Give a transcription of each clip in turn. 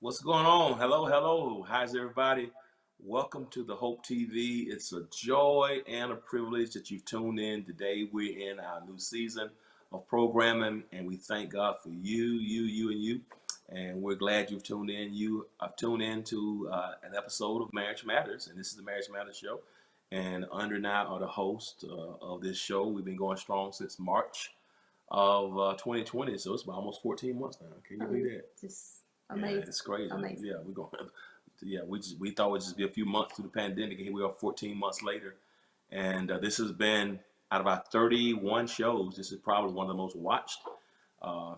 What's going on? Hello, hello. How's everybody? Welcome to the Hope TV. It's a joy and a privilege that you've tuned in. Today we're in our new season of programming, and we thank God for you, and you. And we're glad you've tuned in. You have tuned in to an episode of Marriage Matters, and this is the Marriage Matters show. And Andre and I are the host of this show. We've been going strong since March of 2020, so it's been almost 14 months now. Can you believe that? Just Yeah, amazing. it's crazy. Amazing. Yeah, we're going. Yeah, we thought it would just be a few months through the pandemic, and here we are, 14 months later. And this has been out of our 31 shows. This is probably one of the most watched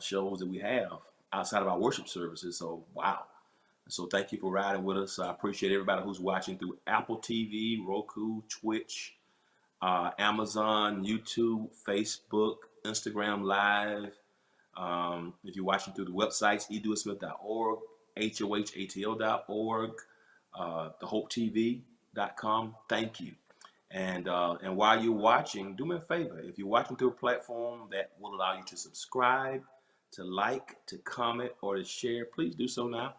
shows that we have outside of our worship services. So wow. So thank you for riding with us. I appreciate everybody who's watching through Apple TV, Roku, Twitch, Amazon, YouTube, Facebook, Instagram Live. If you're watching through the websites, edewithsmith.org, hohatl.org, thehopetv.com, thank you. And while you're watching, do me a favor. If you're watching through a platform that will allow you to subscribe, to like, to comment, or to share, please do so now.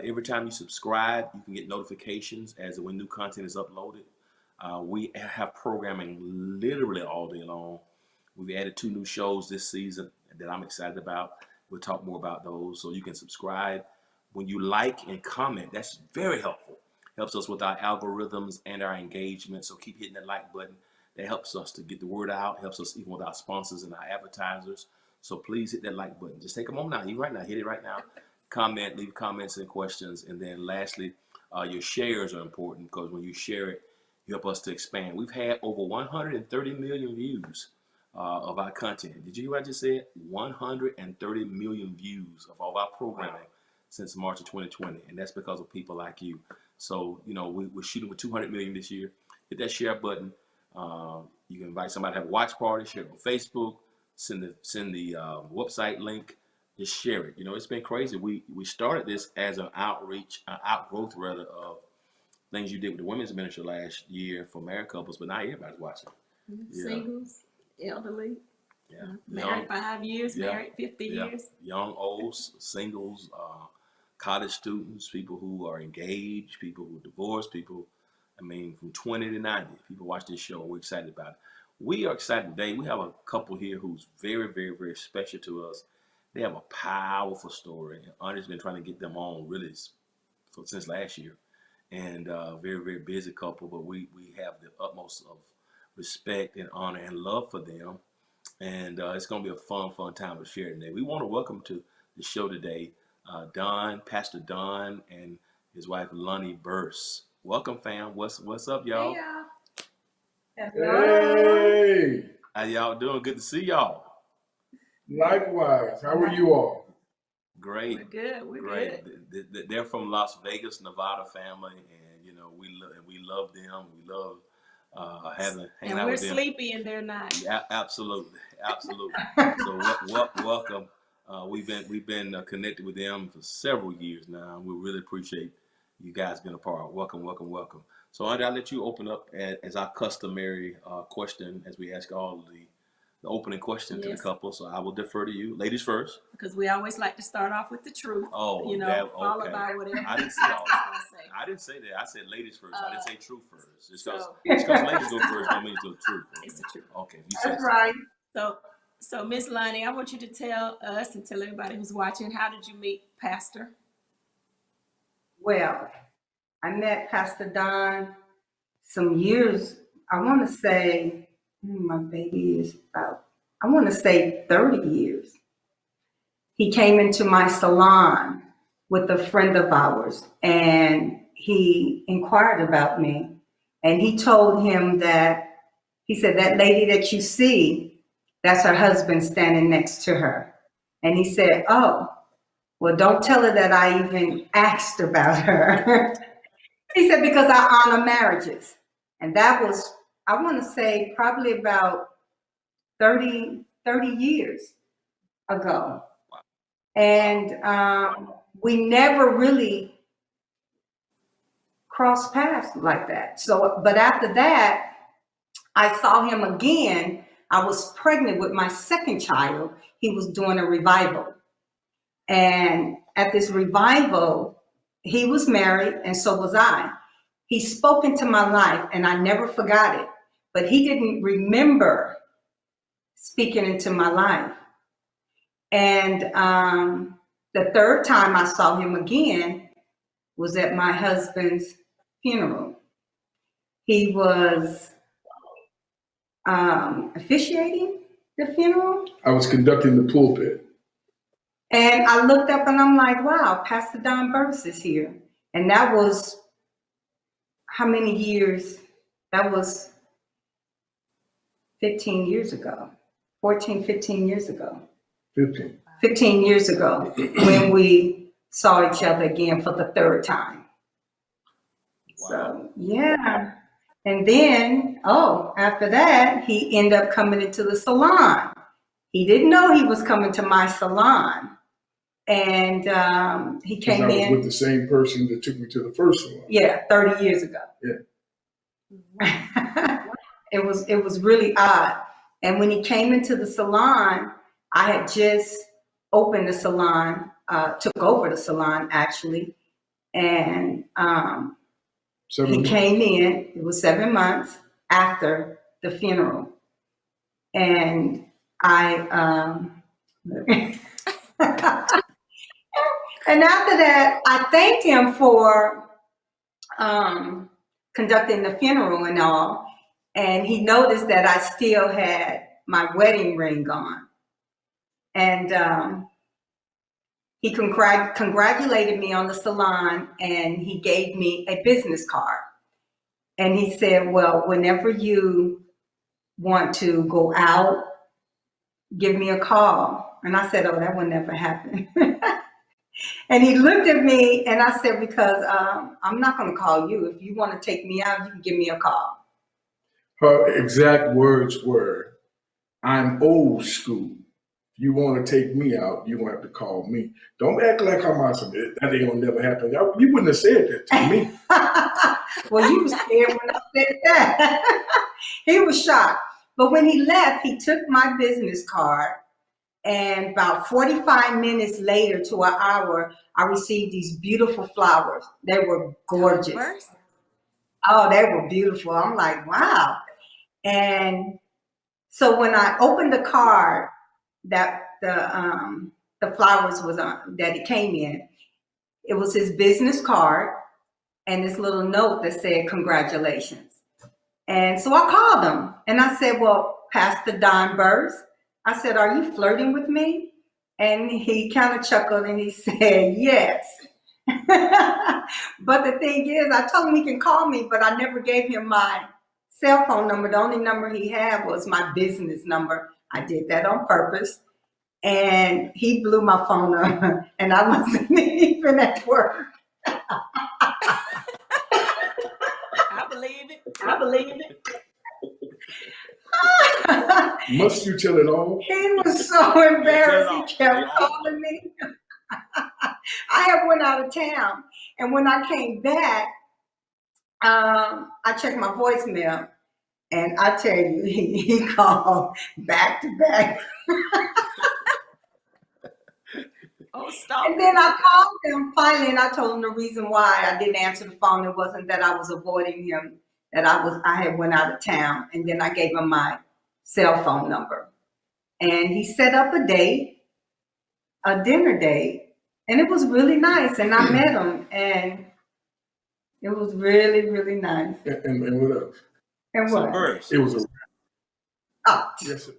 Every time you subscribe, you can get notifications as when new content is uploaded. We have programming literally all day long. We've added 2 new shows this season that I'm excited about. We'll talk more about those. So you can subscribe. When you like and comment, that's very helpful. Helps us with our algorithms and our engagement. So keep hitting that like button. That helps us to get the word out. Helps us even with our sponsors and our advertisers. So please hit that like button. Just take a moment now. Right now. Hit it right now. Comment, leave comments and questions. And then lastly, your shares are important because when you share it, you help us to expand. We've had over 130 million views of our content. Did you hear what I just said? 130 million views of all our programming since March of 2020. And that's because of people like you. So, we're shooting with 200 million this year. Hit that share button. You can invite somebody to have a watch party, share it on Facebook, send the website link, just share it. It's been crazy. We started this as an outgrowth rather of things you did with the women's ministry last year for married couples, but now everybody's watching. Singles, elderly, Yeah, married 5 years, married 50 years. Young, old, singles, college students, people who are engaged, people who are divorced, people, from 20 to 90, people watch this show. We're excited about it. We are excited today. We have a couple here who's very, very, very special to us. They have a powerful story. Andre's been trying to get them on really since last year. And very, very busy couple, but we have the utmost of respect and honor and love for them. And it's going to be a fun time to share today. We want to welcome to the show today Pastor Don and his wife Lonnie Burse. Welcome, fam. What's up, y'all? Hey, Hey, How y'all doing? Good to see y'all. likewise. How are you all? Great. We're good. We're Great. good. They're from Las Vegas, Nevada family, and we love them. We love hanging And out we're with them. sleepy and they're not. Yeah, absolutely. So welcome. We've been connected with them for several years now. We really appreciate you guys being a part. Welcome. So Andre, I'll let you open up as our customary question as we ask all the opening question to the couple. So I will defer to you, ladies first. Because we always like to start off with the truth. Oh, followed by whatever. I didn't say that. I said ladies first. I didn't say truth first. Just because ladies go first don't mean it's the truth. It's the truth. Okay, you said That's right. So Miss Lonnie, I want you to tell us and tell everybody who's watching, how did you meet Pastor? Well, I met Pastor Don some years, I want to say, my baby is about, I want to say 30 years. He came into my salon with a friend of ours and he inquired about me and he told him he said, that lady that you see, that's her husband standing next to her. And he said, oh, well, don't tell her that I even asked about her. He said, because I honor marriages. And that was, I want to say, probably about 30 years ago. And we never really crossed paths like that. So, but after that, I saw him again. I was pregnant with my second child. He was doing a revival. And at this revival, he was married and so was I. He spoke into my life and I never forgot it, but he didn't remember speaking into my life. And the third time I saw him again was at my husband's funeral. He was officiating the funeral. I was conducting the pulpit. And I looked up and I'm like, wow, Pastor Don Burse is here. And that was how many years? That was 15 years ago, 14, 15 years ago. 15. 15 years ago when we saw each other again for the third time. Wow. So, yeah. And then, after that, he ended up coming into the salon. He didn't know he was coming to my salon. And he 'Cause came I was in. with the same person that took me to the first one. Yeah, 30 years ago. Yeah. It was really odd. And when he came into the salon, I had just opened the salon, took over the salon actually. And 7 he months. came in, it was 7 months after the funeral. And and after that, I thanked him for conducting the funeral and all. And he noticed that I still had my wedding ring on. And he congratulated me on the salon and he gave me a business card. And he said, well, whenever you want to go out, give me a call. And I said, oh, that would never happen. And he looked at me and I said, because I'm not going to call you. If you want to take me out, you can give me a call. Her exact words were, I'm old school. If you want to take me out, you're going to have to call me. Don't act like I'm awesome. That ain't going to never happen. You wouldn't have said that to me. Well, you was scared when I said that. He was shocked. But when he left, he took my business card. And about 45 minutes later to an hour, I received these beautiful flowers. They were gorgeous. Oh, they were beautiful. I'm like, wow. And so when I opened the card that the flowers was on, that it came in, it was his business card and this little note that said, congratulations. And so I called him and I said, well, Pastor Don Burse, I said, are you flirting with me? And he kind of chuckled and he said, yes. But the thing is, I told him he can call me, but I never gave him my cell phone number. The only number he had was my business number. I did that on purpose. And he blew my phone up and I wasn't even at work. I believe it. I believe it. Must you tell it all? He was so embarrassed. He kept calling me. I had went out of town, and when I came back, I checked my voicemail, and I tell you, he called back to back. Oh, stop. And then I called him finally, and I told him the reason why I didn't answer the phone. It wasn't that I was avoiding him, that I had went out of town, and then I gave him my cell phone number. And he set up a date, a dinner date, and it was really nice. And I met him, and it was really, really nice. And what else? And So what? Burse, It was a Oh, yes, sir.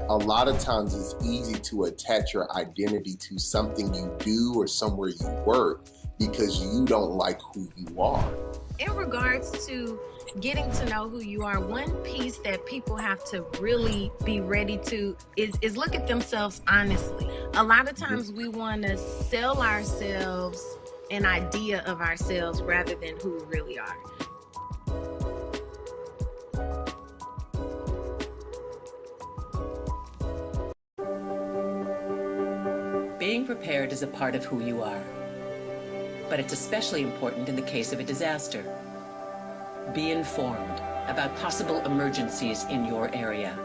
A lot of times it's easy to attach your identity to something you do or somewhere you work because you don't like who you are. In regards to getting to know who you are, one piece that people have to really be ready to is look at themselves honestly. A lot of times we want to sell ourselves an idea of ourselves rather than who we really are. Being prepared is a part of who you are, but it's especially important in the case of a disaster. Be informed about possible emergencies in your area.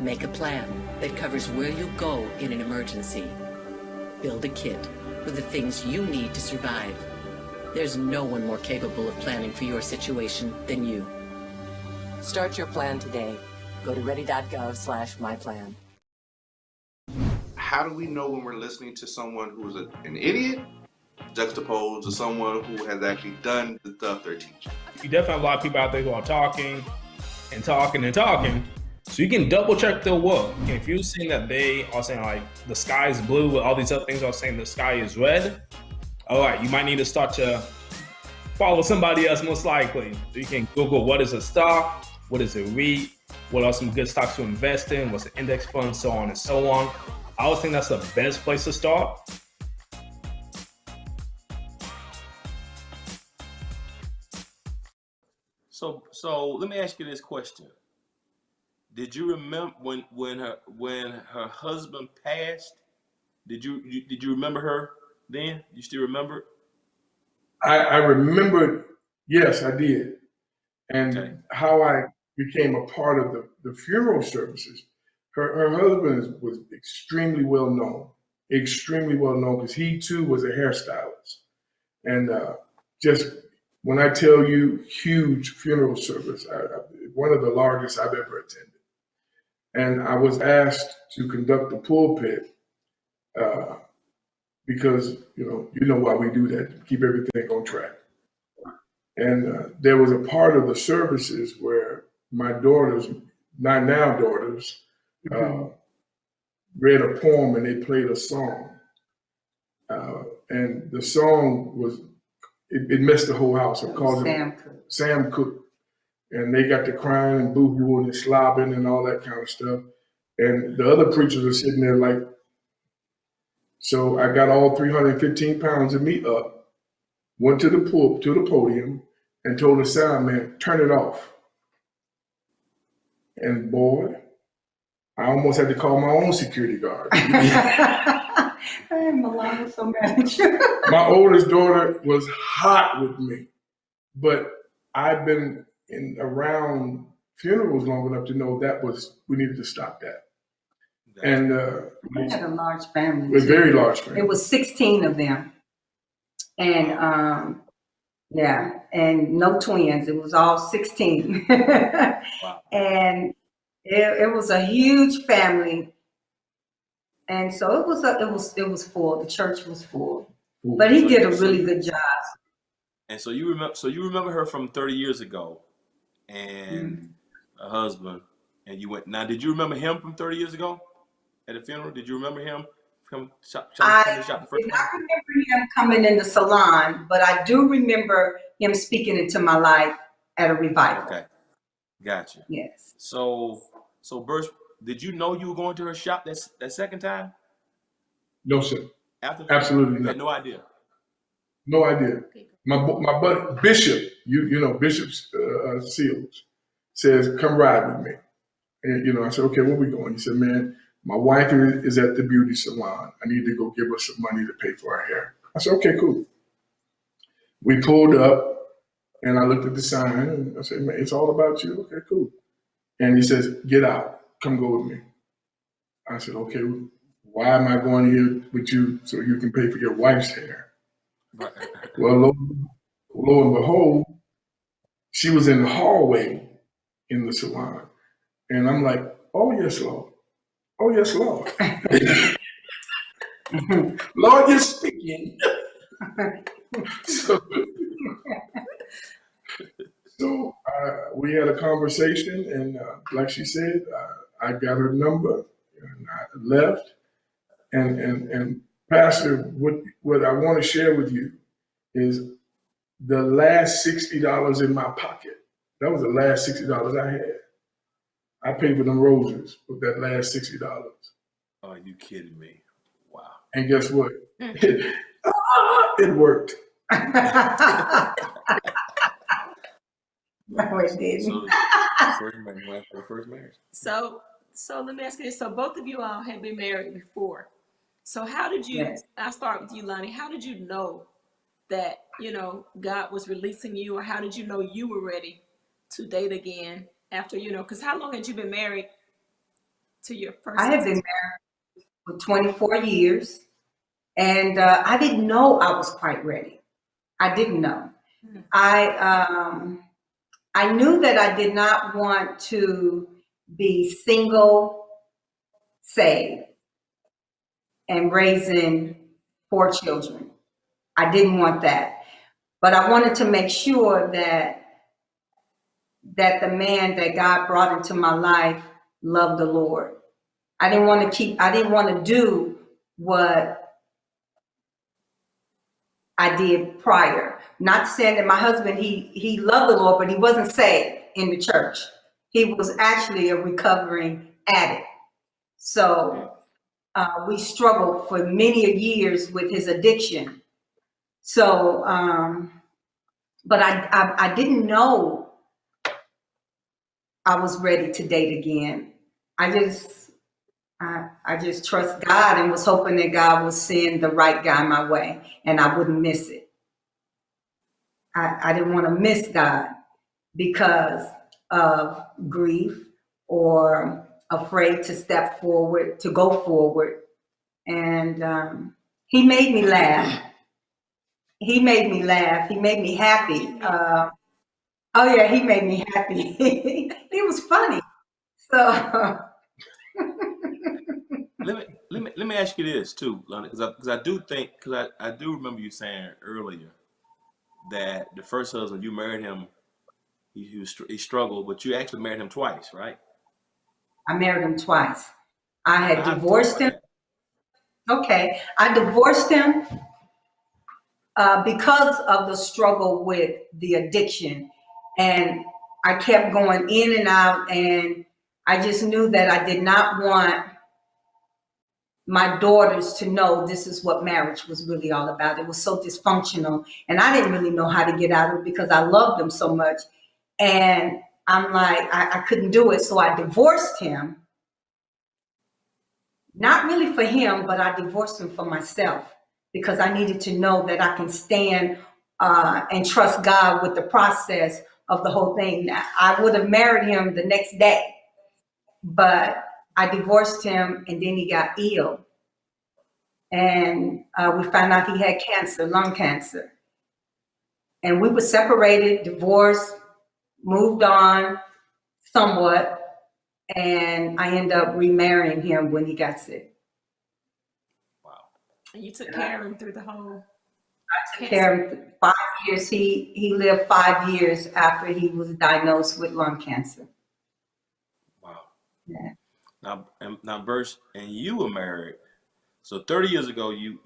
Make a plan that covers where you'll go in an emergency. Build a kit with the things you need to survive. There's no one more capable of planning for your situation than you. Start your plan today. Go to ready.gov/myplan. How do we know when we're listening to someone who's an idiot juxtaposed to someone who has actually done the stuff they're teaching? You definitely have a lot of people out there who are talking and talking and talking. So you can double check their work. If you're seeing that they are saying like the sky is blue, with all these other things are saying the sky is red, all right, you might need to start to follow somebody else most likely. So you can Google what is a stock, what is a REIT, what are some good stocks to invest in, what's an index fund, so on and so on. I always think that's the best place to start. So let me ask you this question. Did you remember when her husband passed? Did you remember her then? You still remember it? I remembered, yes, I did. And Okay. how I became a part of the funeral services. Her husband was extremely well known because he too was a hairstylist. And just when I tell you huge funeral service, one of the largest I've ever attended. And I was asked to conduct the pulpit because, you know why we do that, to keep everything on track. And there was a part of the services where my daughters, my now daughters, read a poem and they played a song. And the song was, it messed the whole house. I called it Sam Cooke. And they got to crying and boo-hooing and slobbing and all that kind of stuff. And the other preachers are sitting there like, so I got all 315 pounds of me up, went to the podium, and told the sound man, turn it off. And boy, I almost had to call my own security guard. Milan was so mad at you. My oldest daughter was hot with me, but I've been around funerals long enough to know we needed to stop that. And We had a large family. a very large family. It was 16 of them. And yeah, and no twins. It was all 16. Wow. And it was a huge family. And so it was full. The church was full. But he did a really good job. And so you remember her from 30 years ago, and her husband, and you went. Now, did you remember him from 30 years ago at the funeral? Did you remember him from shop the I first did not time? remember him coming in the salon, but I do remember him speaking into my life at a revival. Okay, gotcha. Yes. So Burch, did you know you were going to her shop that second time? No, sir. After Absolutely you not. had no idea. No idea. My buddy Bishop, you know Bishop Seals, says, "Come ride with me." And I said, "Okay, where we going?" He said, "Man, my wife is at the beauty salon. I need to go give her some money to pay for her hair." I said, "Okay, cool." We pulled up, and I looked at the sign, and I said, "Man, it's all about you." Okay, cool. And he says, "Get out. Come go with me." I said, "Okay, why am I going here with you so you can pay for your wife's hair?" Well, lo and behold, she was in the hallway in the salon. And I'm like, "Oh, yes, Lord. Oh, yes, Lord." Lord, you're speaking. So we had a conversation, and like she said, I got her number, and I left. And Pastor, what I want to share with you is the last $60 in my pocket. That was the last $60 I had. I paid for them roses with that last $60. Oh, you kidding me? Wow. And guess what? It worked. No, it didn't. So first marriage. So let me ask you this. So both of you all had been married before. So how did you, Yes. I'll start with you, Lonnie. How did you know that, God was releasing you, or how did you know you were ready to date again after, because how long had you been married to your first? I had been married for 24 years, and I didn't know I was quite ready. I didn't know. I knew that I did not want to be single, saved, and raising 4 children. I didn't want that. But I wanted to make sure that the man that God brought into my life loved the Lord. I didn't want to do what I did prior. Not saying that my husband, he loved the Lord, but he wasn't saved in the church. He was actually a recovering addict. So we struggled for many years with his addiction. So, but I didn't know I was ready to date again. I just trust God and was hoping that God would send the right guy my way and I wouldn't miss it. I didn't want to miss God because of grief or afraid to step forward, to go forward. And he made me laugh. He made me laugh. He made me happy. Oh yeah, he made me happy. He was funny. So let me ask you this too, Lonnie, because I do think, because I do remember you saying earlier that the first husband you married him, he struggled, but you actually married him twice, right? I married him twice. I had divorced him. Okay, I divorced him because of the struggle with the addiction, and I kept going in and out, and I just knew that I did not want my daughters to know this is what marriage was really all about. It was so dysfunctional, and I didn't really know how to get out of it because I loved them so much. And I'm like, I couldn't do it. So I divorced him. Not really for him, but I divorced him for myself because I needed to know that I can stand and trust God with the process of the whole thing. Now, I would have married him the next day, but I divorced him and then he got ill. And we found out he had cancer, lung cancer. And we were separated, divorced, moved on somewhat. And I ended up remarrying him when he got sick. Wow. And you took care of him through the whole. I took care of him 5 years. He lived 5 years after he was diagnosed with lung cancer. Wow. Yeah. Now, Burch, and you were married. So 30 years ago, you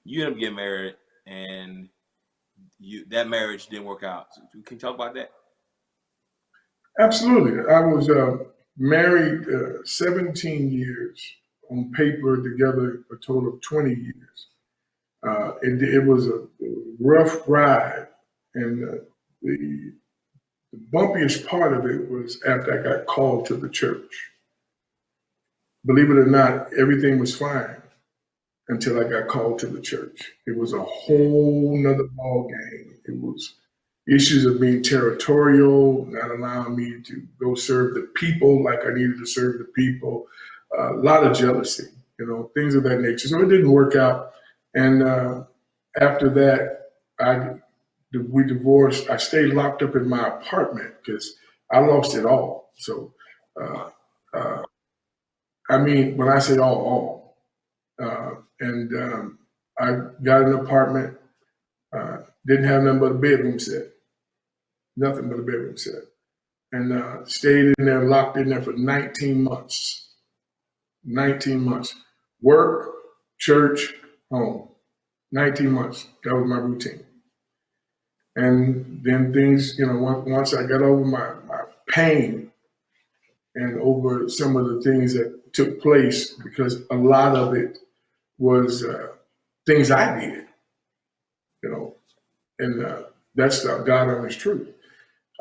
ended up getting married, and that marriage didn't work out. So can you talk about that? Absolutely. I was married 17 years, on paper together a total of 20 years. It was a rough ride, and the bumpiest part of it was after I got called to the church. Believe it or not, everything was fine until I got called to the church. It was a whole nother ball game. It was issues of being territorial, not allowing me to go serve the people like I needed to serve the people, a lot of jealousy, things of that nature. So it didn't work out. And after that, we divorced. I stayed locked up in my apartment because I lost it all. So, when I say all. I got an apartment, didn't have nothing but a bedroom set. Nothing but a bedroom set. And stayed in there, locked in there for 19 months. 19 months. Work, church, home. 19 months. That was my routine. And then things, once I got over my pain and over some of the things that took place, because a lot of it was things I needed, and that's the God honest truth.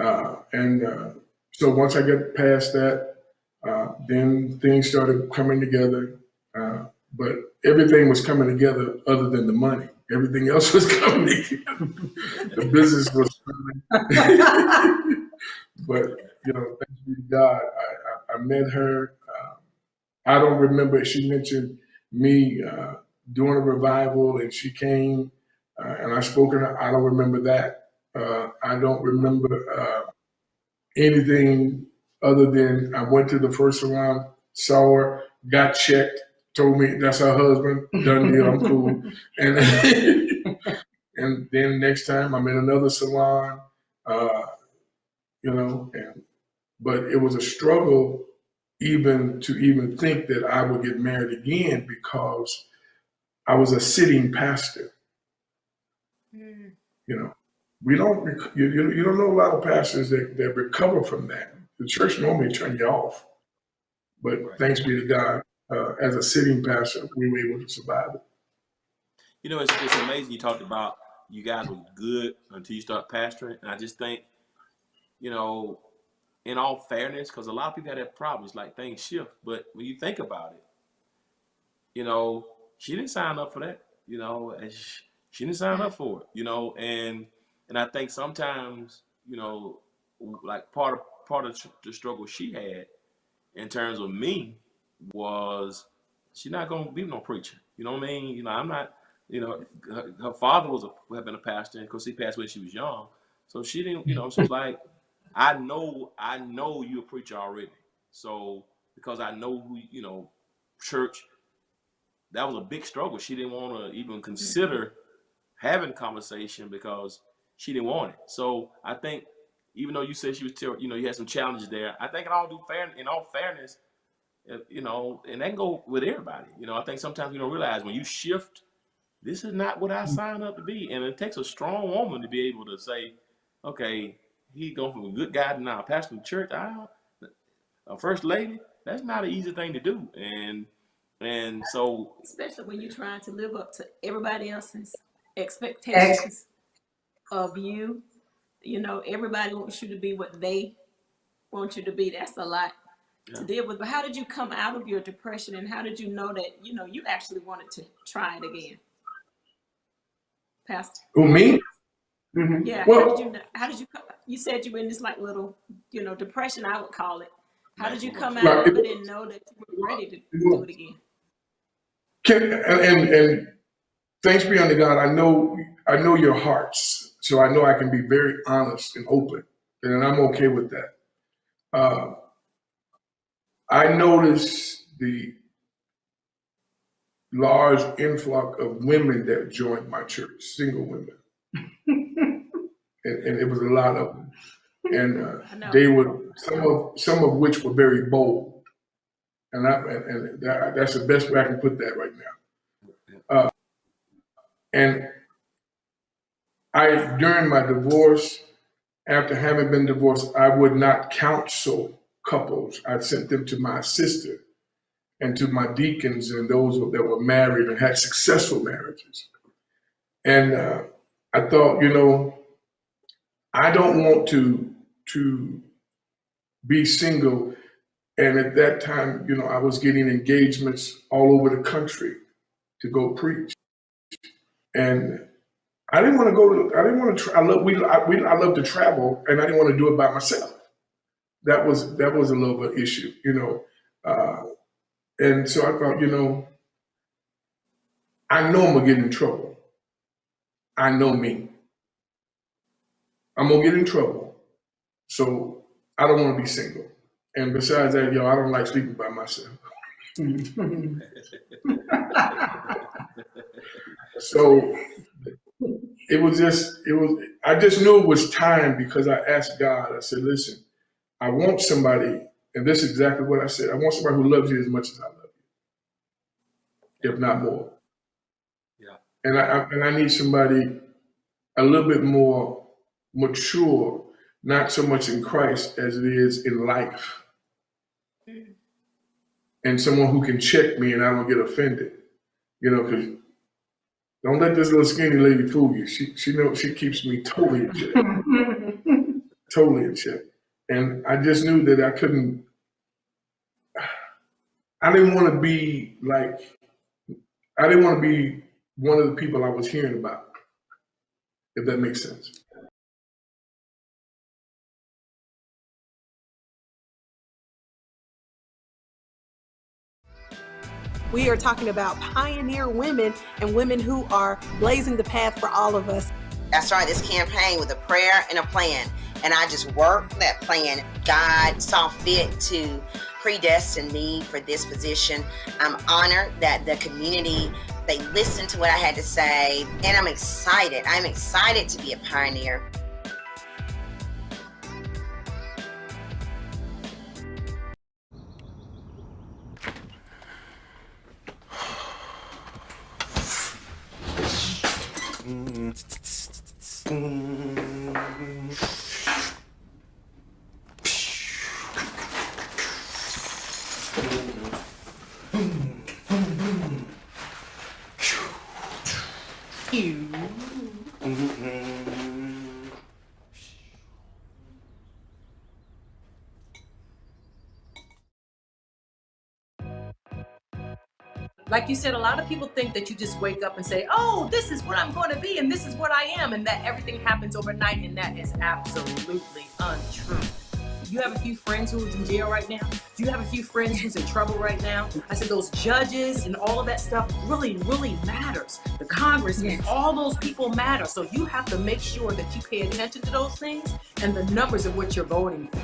So once I got past that, then things started coming together. But everything was coming together other than the money. Everything else was coming together. The business was coming. But, thanks be to God, I met her. I don't remember. She mentioned me doing a revival, and she came and I spoke in her. I don't remember that. I don't remember anything other than I went to the first salon, saw her, got checked, told me that's her husband, done deal, I'm cool. And and then next time I'm in another salon, but it was a struggle even to think that I would get married again because I was a sitting pastor. We don't, you don't know a lot of pastors that recover from that. The church normally turn you off, but thanks be to God, as a sitting pastor, we were able to survive it. It's amazing you talked about you guys were good until you start pastoring. And I just think, in all fairness, because a lot of people have that problem, it's like things shift. But when you think about it, she didn't sign up for that, and she didn't sign up for it, and I think sometimes, like part of the struggle she had in terms of me was she's not going to be no preacher. You know what I mean? I'm not, her father had been a pastor, and of course he passed away when she was young. So she didn't, she was like, I know you're a preacher already. So because I know who, church, that was a big struggle. She didn't want to even consider having conversation because she didn't want it. So I think even though you said she was, you had some challenges there, I think in all fairness, and that can go with everybody. I think sometimes we don't realize when you shift, this is not what I signed up to be. And it takes a strong woman to be able to say, okay, he going from a good guy to now pastor in church, a first lady. That's not an easy thing to do. And so, especially when you're trying to live up to everybody else's expectations of you. Everybody wants you to be what they want you to be. That's a lot to deal with. But how did you come out of your depression, and how did you know that you actually wanted to try it again, Pastor? Who, me? Mm-hmm. Yeah. Well, how did you come? You said you were in this like little, depression, I would call it. How did you come out of it and know that you were ready to do it again? And thanks be unto God, I know your hearts, so I know I can be very honest and open, and I'm okay with that. I noticed the large influx of women that joined my church, single women, and it was a lot of them, and they were some of which were very bold, and that's the best way I can put that right now. And during my divorce, after having been divorced, I would not counsel couples. I sent them to my sister and to my deacons and those that were married and had successful marriages. And I thought, I don't want to be single. And at that time, I was getting engagements all over the country to go preach. And I didn't want to go. I didn't want to. I love to travel, and I didn't want to do it by myself. That was a little bit issue, and so I thought, I know I'm gonna get in trouble. I know me. I'm gonna get in trouble, so I don't want to be single. And besides that, I don't like sleeping by myself. So I just knew it was time because I asked God, I said, listen, I want somebody, and this is exactly what I said. I want somebody who loves you as much as I love you, if not more. Yeah. And I need somebody a little bit more mature, not so much in Christ as it is in life. And someone who can check me and I don't get offended, because don't let this little skinny lady fool you. She knows she keeps me totally in check. Totally in check. And I just knew that I didn't want to be one of the people I was hearing about, if that makes sense. We are talking about pioneer women and women who are blazing the path for all of us. I started this campaign with a prayer and a plan, and I just worked that plan. God saw fit to predestine me for this position. I'm honored that the community, they listened to what I had to say, and I'm excited. I'm excited to be a pioneer. Like you said, a lot of people think that you just wake up and say, oh, this is what I'm going to be and this is what I am, and that everything happens overnight, and that is absolutely untrue. You have a few friends who's in jail right now? Do you have a few friends who's in trouble right now? I said those judges and all of that stuff really, really matters. The Congress and all those people matter. So you have to make sure that you pay attention to those things and the numbers of what you're voting for.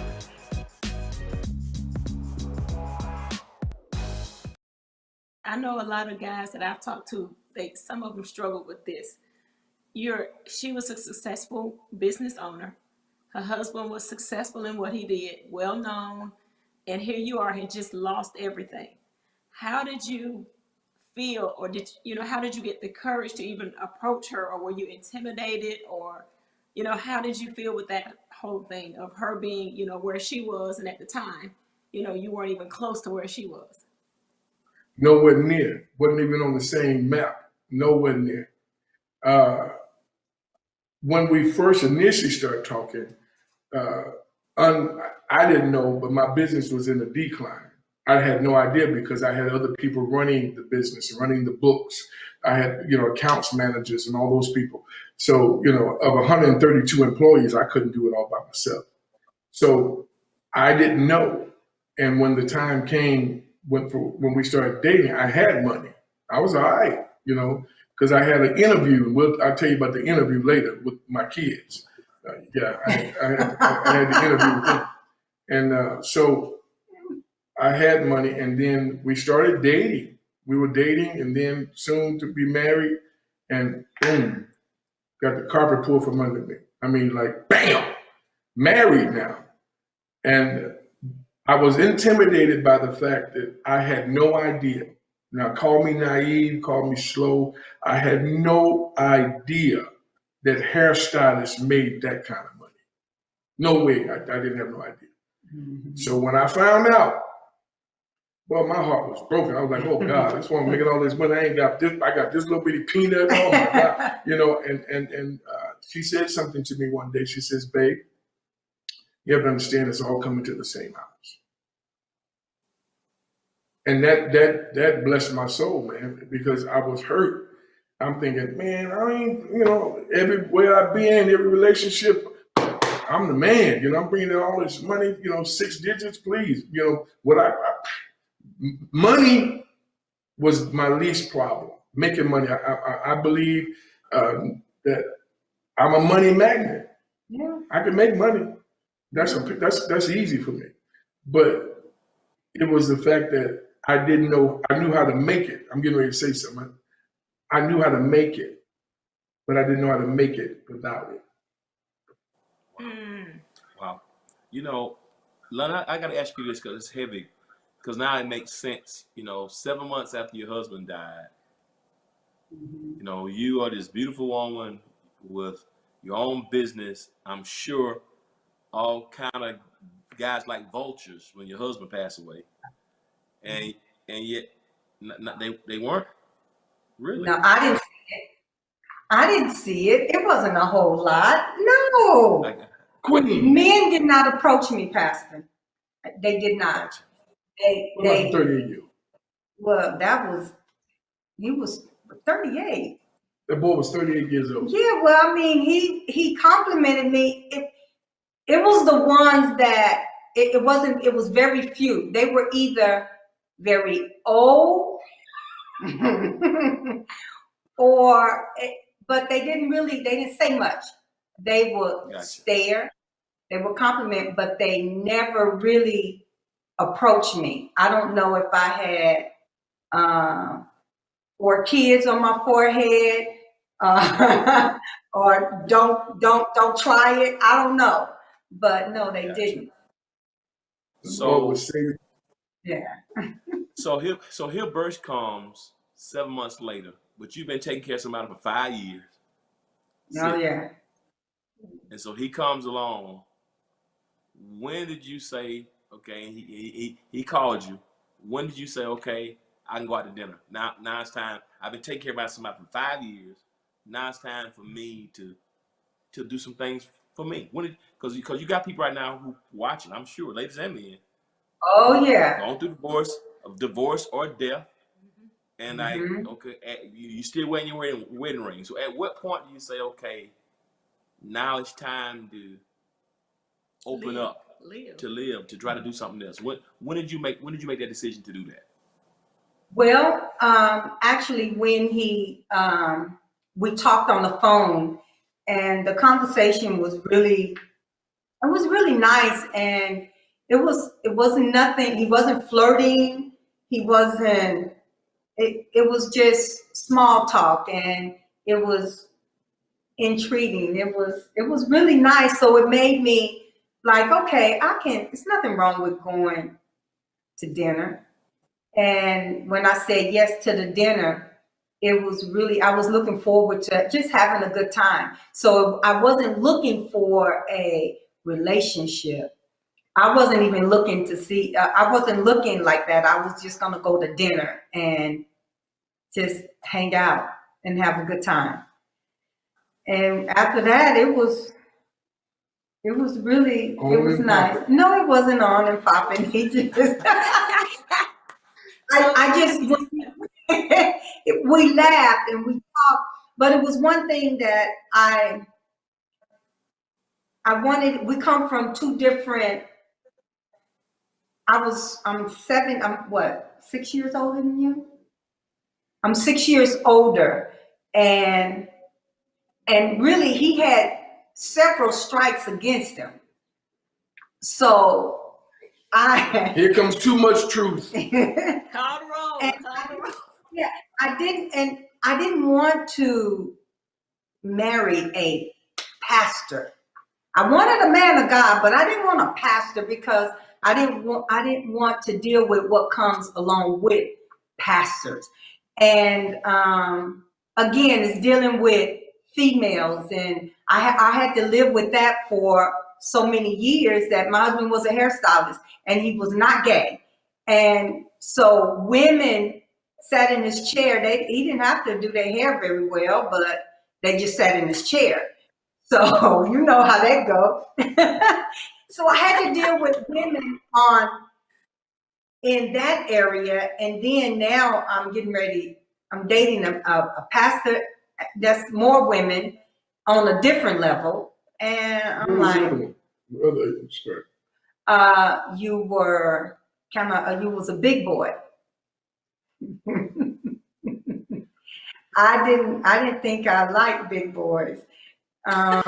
I know a lot of guys that I've talked to, some of them struggle with this. She was a successful business owner. Her husband was successful in what he did, well known, and here you are, had just lost everything. How did you feel, or how did you get the courage to even approach her, or were you intimidated, or, how did you feel with that whole thing of her being, where she was, and at the time, you weren't even close to where she was? Nowhere near. Wasn't even on the same map. Nowhere near. When we first initially started talking, I didn't know, but my business was in a decline. I had no idea because I had other people running the business, running the books. I had, accounts managers and all those people. So, of 132 employees, I couldn't do it all by myself. So I didn't know. And when the time came, when we started dating, I had money. I was all right, because I had an interview. I'll tell you about the interview later with my kids. I had the interview with them. And so I had money, and then we started dating. We were dating, and then soon to be married, and boom, got the carpet pulled from under me. I mean, like, bam, married now. And I was intimidated by the fact that I had no idea. Now, call me naive, call me slow. I had no idea that hairstylists made that kind of money. No way, I didn't have no idea. Mm-hmm. So when I found out, well, my heart was broken. I was like, oh God, this woman making all this money. I ain't got this, I got this little bitty peanut. Oh my God, and she said something to me one day. She says, babe, you have to understand it's all coming to the same house. And that blessed my soul, man, because I was hurt. I'm thinking, man, I ain't, everywhere I've been, every relationship, I'm the man, I'm bringing in all this money, 6 digits, please. Money was my least problem, making money. I believe that I'm a money magnet. Yeah. I can make money. That's easy for me. But it was the fact that I didn't know, I knew how to make it. I'm getting ready to say something. I knew how to make it, but I didn't know how to make it without it. Wow. Lana, I got to ask you this because it's heavy, because now it makes sense. 7 months after your husband died, you are this beautiful woman with your own business. I'm sure all kind of guys like vultures when your husband passed away. And yet they weren't really. No, I didn't see it. I didn't see it. It wasn't a whole lot. No. Men did not approach me, Pastor. They did not. What about 38 years? Well, he was 38. The boy was 38 years old. Yeah, well, I mean, he complimented me. It was the ones that it was very few. They were either very old or, but they didn't say much. They would Gotcha. stare, they would compliment, but they never really approached me. I don't know if I had or kids on my forehead, or don't try it. I don't know, but no, they Gotcha. didn't. So, Yeah. so here Burst comes 7 months later, but you've been taking care of somebody for 5 years. Oh yeah. And so he comes along. When did you say, okay, he called you. When did you say, okay, I can go out to dinner? Now it's time. I've been taking care of somebody for 5 years. Now it's time for me to do some things for me. Because you got people right now who watching, I'm sure, ladies and men. Oh yeah. Going through divorce or death. And okay, you still wearing your wedding ring. So at what point do you say, okay, now it's time to open up, to live, to try to do something else? When did you make that decision to do that? Well, actually, when we talked on the phone, and the conversation was really nice, and it wasn't nothing. He wasn't flirting. He wasn't. It was just small talk, and it was intriguing. It was really nice. So it made me like, okay, it's nothing wrong with going to dinner. And when I said yes to the dinner, it was really, I was looking forward to just having a good time. So I wasn't looking for a relationship. I wasn't even looking to see, I wasn't looking like that. I was just going to go to dinner and just hang out and have a good time. And after that, it was really, it was nice. No, it wasn't on and popping. He just, we laughed and we talked, but it was one thing that I wanted. We come from two different. I'm 6 years older than you? I'm 6 years older, and really he had several strikes against him. So here comes too much truth. Call the roll. Yeah, I didn't want to marry a pastor. I wanted a man of God, but I didn't want a pastor because I didn't want to deal with what comes along with pastors. And again, it's dealing with females, and I had to live with that for so many years. That my husband was a hairstylist and he was not gay, and so women sat in his chair. He didn't have to do their hair very well, but they just sat in his chair. So you know how that goes. So I had to deal with women in that area, and then now I'm getting ready. I'm dating a pastor that's more women on a different level, and I'm like, you was a big boy. I didn't think I liked big boys. I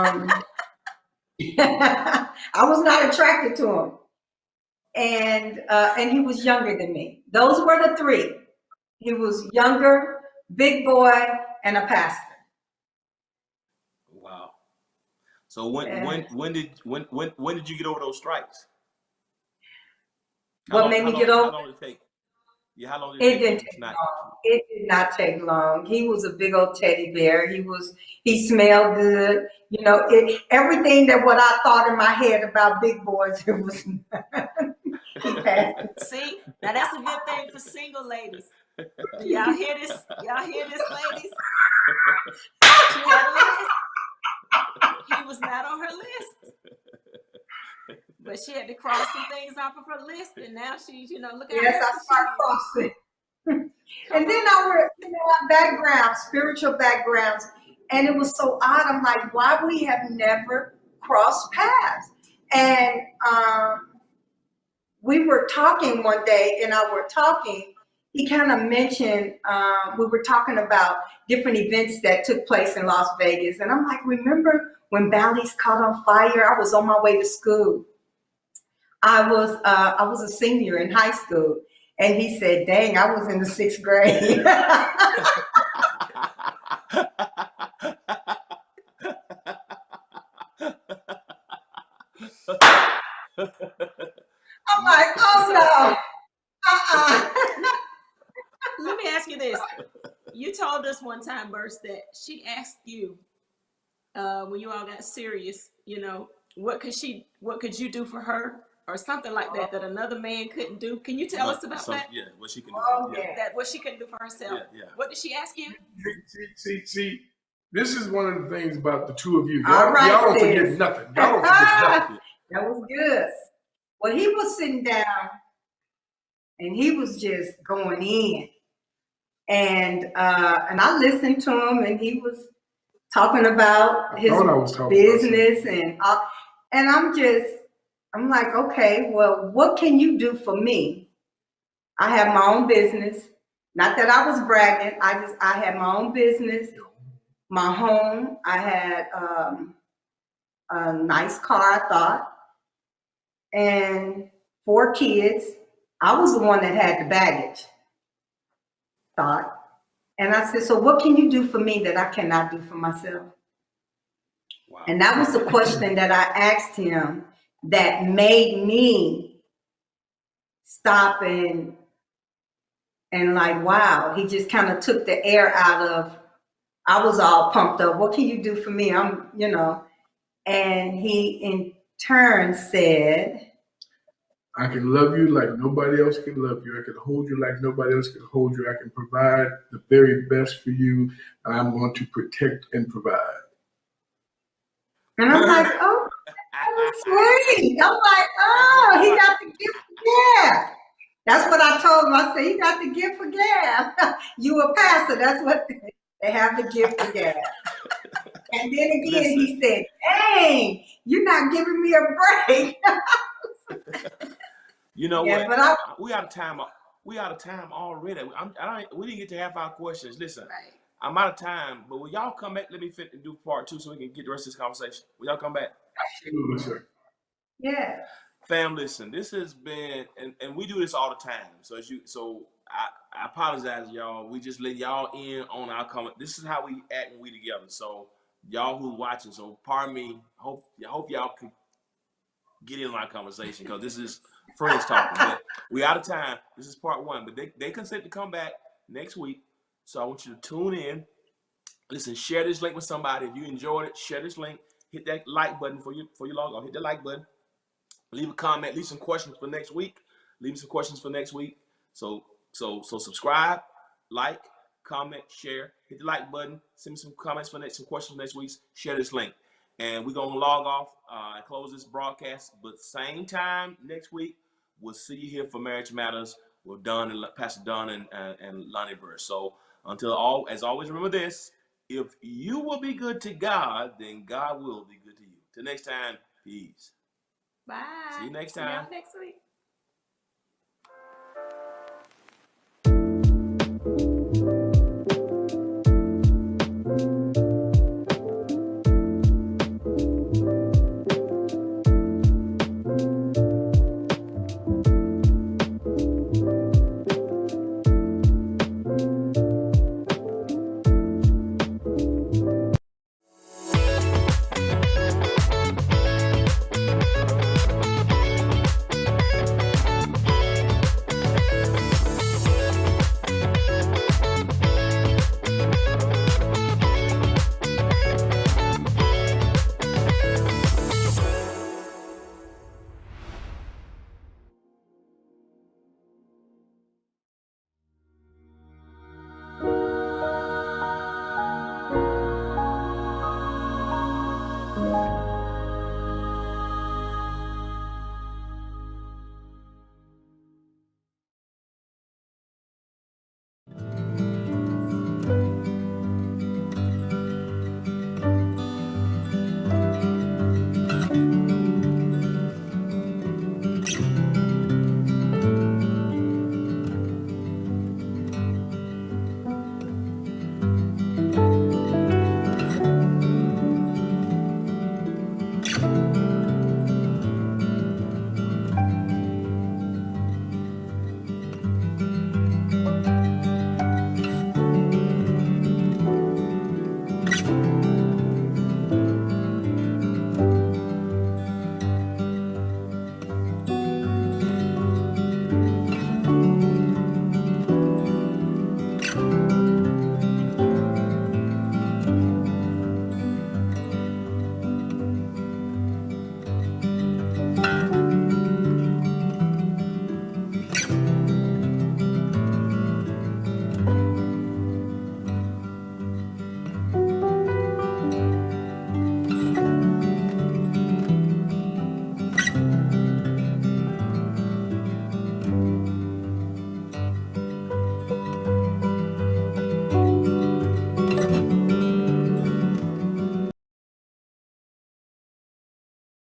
was not attracted to him, and he was younger than me. Those were the three. He was younger, big boy, and a pastor. Wow. So when did you get over those strikes? What made me get over? How long did it take? Yeah, how long did it didn't take long. It did not take long. He was a big old teddy bear. He smelled good. You know, everything that what I thought in my head about big boys, it was. See, now that's a good thing for single ladies. Y'all hear this? Ladies? She had a list. He was not on her list. But she had to cross some things off of her list, and now she's, look at her. Yes, I start crossing. And then our backgrounds, spiritual backgrounds, and it was so odd. I'm like, why we have never crossed paths? And we were talking one day, and I were talking. he kind of mentioned, we were talking about different events that took place in Las Vegas. And I'm like, remember when Bally's caught on fire? I was on my way to school. I was a senior in high school. And he said, dang, I was in the 6th grade. I'm like, oh no. Let me ask you this. You told us one time, Burst, that she asked you when you all got serious, you know, what could you do for her? Or something like that another man couldn't do. Can you tell us about that? Yeah, what she can do. Oh, Yeah. That what she couldn't do for herself. Yeah. What did she ask you? See, this is one of the things about the two of you. All right, y'all don't sis. forget nothing. Y'all don't forget nothing. That was good. Well, he was sitting down and he was just going in. And I listened to him and he was talking about his business and I'm like, okay, well, what can you do for me? I have my own business. Not that I was bragging. I had my own business, my home. I had a nice car, I thought, and 4 kids. I was the one that had the baggage, thought. And I said, so what can you do for me that I cannot do for myself? Wow. And that was the question that I asked him that made me stop and like, wow, he just kind of took the air out of, I was all pumped up. What can you do for me? And he in turn said, I can love you like nobody else can love you. I can hold you like nobody else can hold you. I can provide the very best for you. I'm going to protect and provide. And I'm like, oh, that was sweet. I'm like, oh, he got the gift for gab. That's what I told him. I said, he got the gift for gab. You a pastor. That's what they have, the gift for gab. And then again, he said, dang, you're not giving me a break. You know Yeah, what? but We out of time. We out of time already. We didn't get to half our questions. Listen, Right. I'm out of time. But will y'all come back? Let me fit and do part 2 so we can get the rest of this conversation. Will y'all come back? Absolutely, sir. Yeah. Fam, listen. This has been, and we do this all the time. So I apologize, y'all. We just let y'all in on our comment. This is how we act when we together. So y'all who's watching, so pardon me. Hope y'all can get in on our conversation because this is friends talking. But we out of time. This is part 1. But they consent to come back next week. So I want you to tune in. Listen, share this link with somebody. If you enjoyed it, share this link. Hit that like button for you log on. Hit the like button. Leave a comment. Leave some questions for next week. So subscribe, like, comment, share. Hit the like button. Send me some comments for some questions for next week. Share this link. And we're going to log off and close this broadcast. But same time next week, we'll see you here for Marriage Matters with Pastor Don and Lonnie Burr. So as always, remember this. If you will be good to God, then God will be good to you. Till next time, peace. Bye. See you next See y'all time. next week.